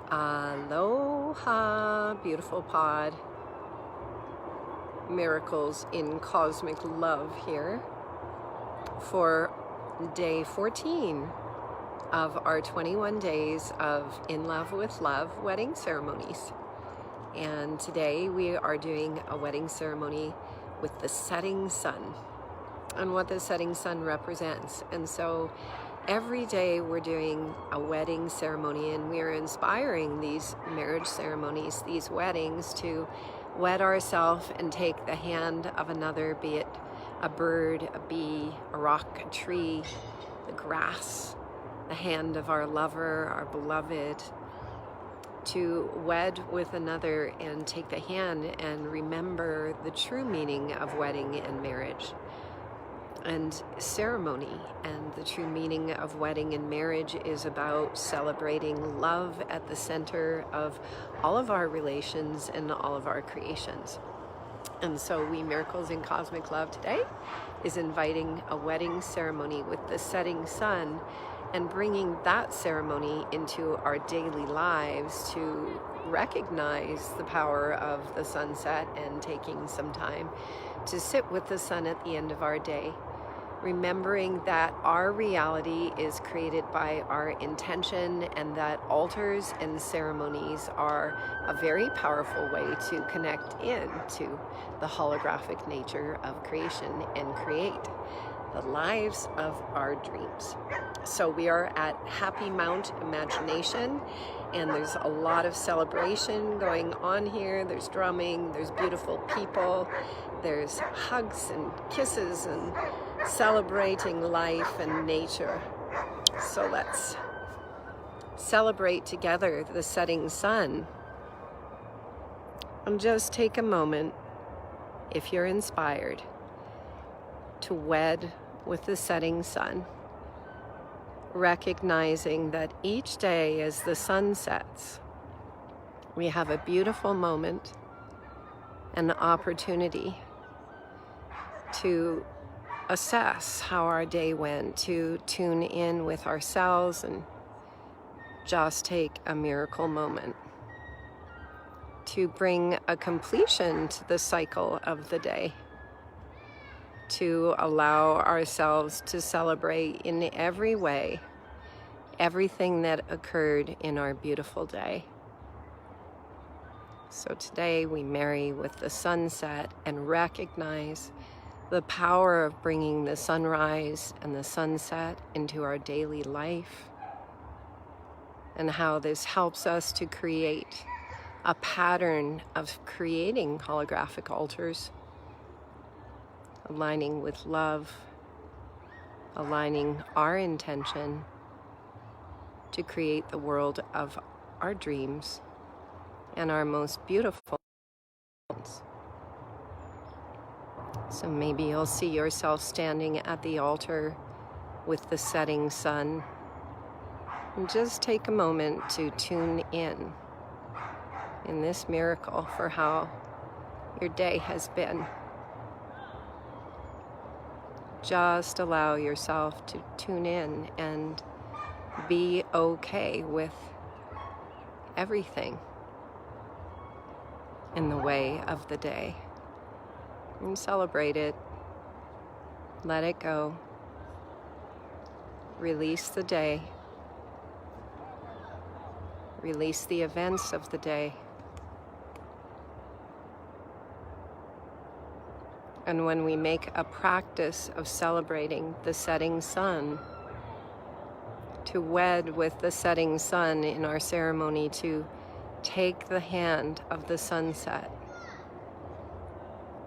Aloha, beautiful pod. Miracles in cosmic love here for day 14 of our 21 days of In Love with Love wedding ceremonies. And today we are doing a wedding ceremony with the setting sun and what the setting sun represents. And so every day we're doing a wedding ceremony, and we're inspiring these marriage ceremonies, these weddings, to wed ourselves and take the hand of another, be it a bird, a bee, a rock, a tree, the grass, the hand of our lover, our beloved, to wed with another and take the hand and remember the true meaning of wedding and marriage and ceremony. And the true meaning of wedding and marriage is about celebrating love at the center of all of our relations and all of our creations. And so We Miracles in Cosmic Love today is inviting a wedding ceremony with the setting sun and bringing that ceremony into our daily lives to recognize the power of the sunset and taking some time to sit with the sun at the end of our day, remembering that our reality is created by our intention, and that altars and ceremonies are a very powerful way to connect into the holographic nature of creation and create the lives of our dreams. So we are at Happy Mount Imagination, and there's a lot of celebration going on here. There's drumming, there's beautiful people, there's hugs and kisses and celebrating life and nature. So let's celebrate together the setting sun. And just take a moment, if you're inspired, to wed with the setting sun, recognizing that each day as the sun sets, we have a beautiful moment, an opportunity to assess how our day went, to tune in with ourselves and just take a miracle moment, to bring a completion to the cycle of the day, to allow ourselves to celebrate in every way everything that occurred in our beautiful day. So today we marry with the sunset and recognize the power of bringing the sunrise and the sunset into our daily life, and how this helps us to create a pattern of creating holographic altars, aligning with love, aligning our intention to create the world of our dreams and our most beautiful ones. So maybe you'll see yourself standing at the altar with the setting sun, and just take a moment to tune in this miracle for how your day has been. Just allow yourself to tune in and be okay with everything in the way of the day. And celebrate it. Let it go. Release the day. Release the events of the day. And when we make a practice of celebrating the setting sun, to wed with the setting sun in our ceremony, to take the hand of the sunset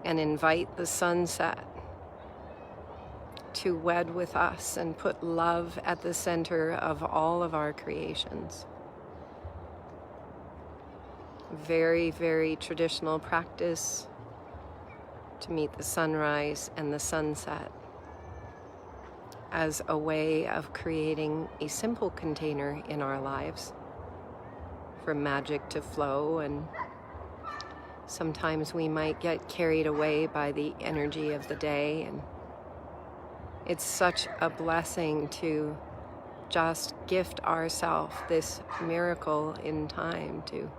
and invite the sunset to wed with us and put love at the center of all of our creations. Very, very traditional practice to meet the sunrise and the sunset as a way of creating a simple container in our lives for magic to flow. And sometimes we might get carried away by the energy of the day, and it's such a blessing to just gift ourselves this miracle in time to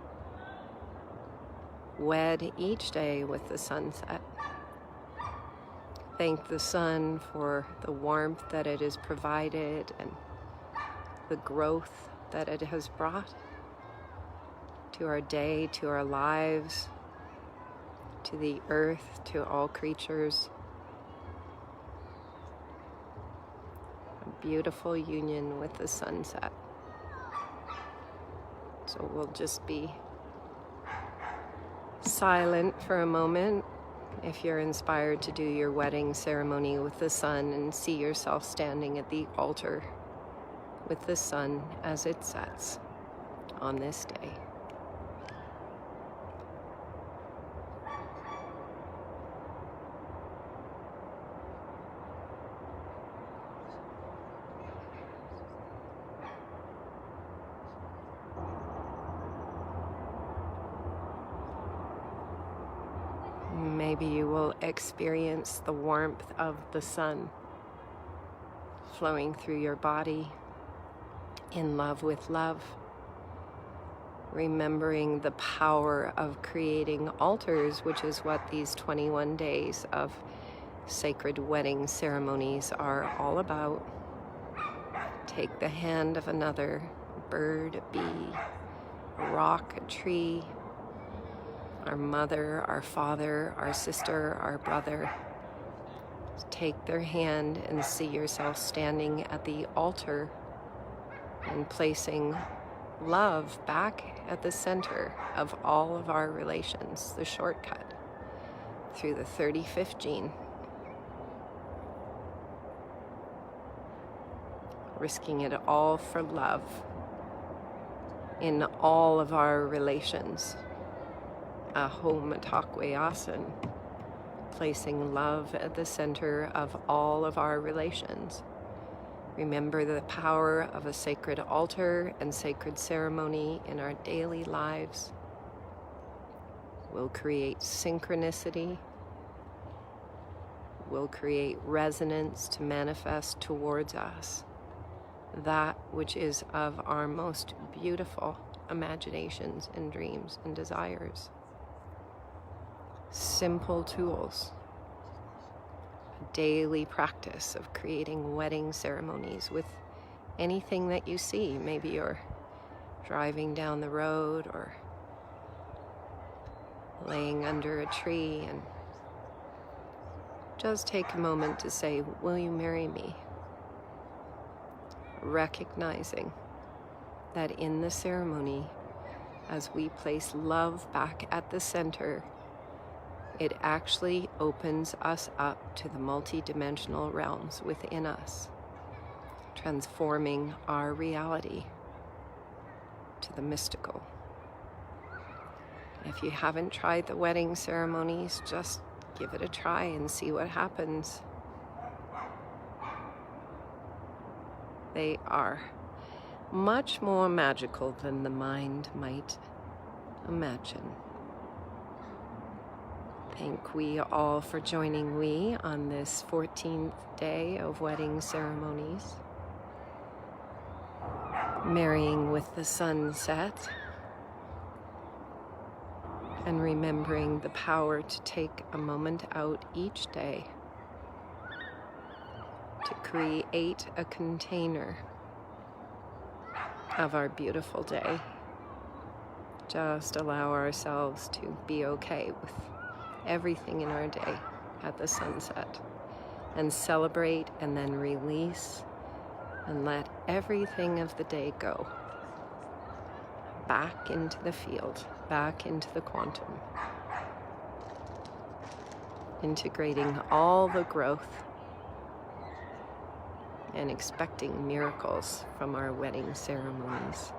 wed each day with the sunset. Thank the sun for the warmth that it has provided and the growth that it has brought to our day, to our lives, to the earth, to all creatures. A beautiful union with the sunset. So we'll just be silent for a moment if you're inspired to do your wedding ceremony with the sun and see yourself standing at the altar with the sun as it sets on this day. Maybe you will experience the warmth of the sun flowing through your body in love with love, remembering the power of creating altars, which is what these 21 days of sacred wedding ceremonies are all about. Take the hand of another, a bird, a bee, a rock, a tree, our mother, our father, our sister, our brother. Take their hand and see yourself standing at the altar and placing love back at the center of all of our relations, the shortcut through the 35th gene. Risking it all for love in all of our relations. Aho Matakwe Asan, placing love at the center of all of our relations. Remember the power of a sacred altar and sacred ceremony in our daily lives will create synchronicity, will create resonance to manifest towards us that which is of our most beautiful imaginations and dreams and desires. Simple tools, a daily practice of creating wedding ceremonies with anything that you see. Maybe you're driving down the road or laying under a tree, and just take a moment to say, "Will you marry me?" Recognizing that in the ceremony, as we place love back at the center, it actually opens us up to the multidimensional realms within us, transforming our reality to the mystical. If you haven't tried the wedding ceremonies, just give it a try and see what happens. They are much more magical than the mind might imagine. Thank we all for joining we on this 14th day of wedding ceremonies. Marrying with the sunset and remembering the power to take a moment out each day to create a container of our beautiful day. Just allow ourselves to be okay with everything in our day at the sunset and celebrate and then release and let everything of the day go back into the field, back into the quantum, integrating all the growth and expecting miracles from our wedding ceremonies.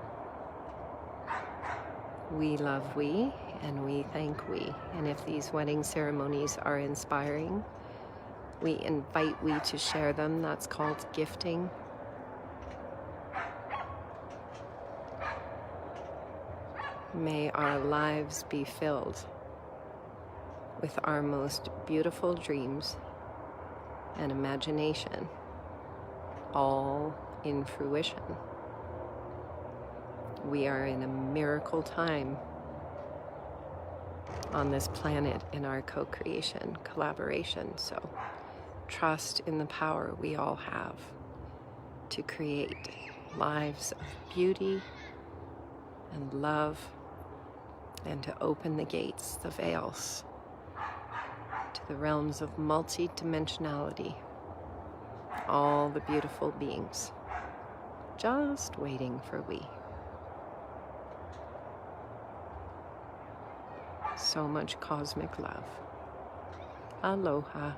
We love we, and we thank we. And if these wedding ceremonies are inspiring, we invite we to share them. That's called gifting. May our lives be filled with our most beautiful dreams and imagination all in fruition. We are in a miracle time on this planet in our co-creation, collaboration. So trust in the power we all have to create lives of beauty and love, and to open the gates, the veils, to the realms of multi-dimensionality. All the beautiful beings just waiting for we. So much cosmic love. Aloha.